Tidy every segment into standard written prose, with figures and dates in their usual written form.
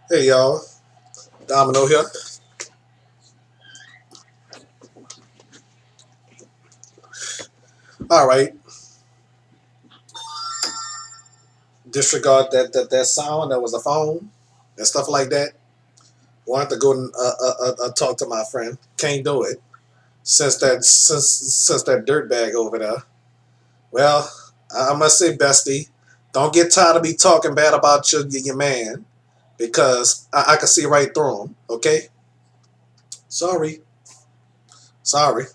Hey y'all, Domino here. All right, disregard that sound. That was a phone and stuff like that. Wanted to go and talk to my friend. Can't do it since that dirt bag over there. Well, I must say, bestie, don't get tired of me talking bad about your man because I can see right through him. Okay, sorry, sorry,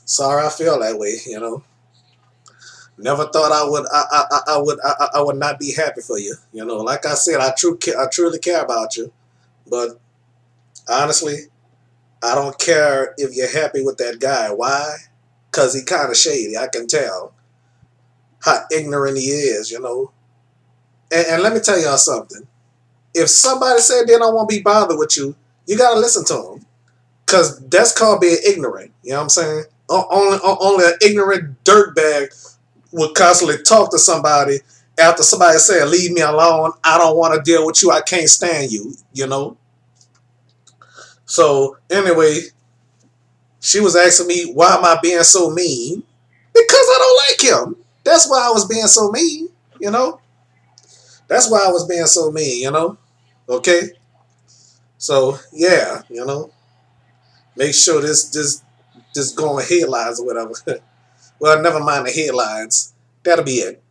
sorry. I feel that way. Never thought I would not be happy for you. Like I said, I truly care about you. But honestly, I don't care if you're happy with that guy. Why? Cause he kind of shady. I can tell how ignorant he is. And let me tell y'all something. If somebody said they don't want to be bothered with you, you gotta listen to them. Cause that's called being ignorant. You know what I'm saying? Only an ignorant dirtbag would constantly talk to somebody after somebody said, "Leave me alone. I don't want to deal with you. I can't stand you." So anyway, she was asking me why am I being so mean? Because I don't like him. That's why I was being so mean. You know. That's why I was being so mean. Okay. So yeah. Make sure this going headlines or whatever. Well, never mind the headlines. That'll be it.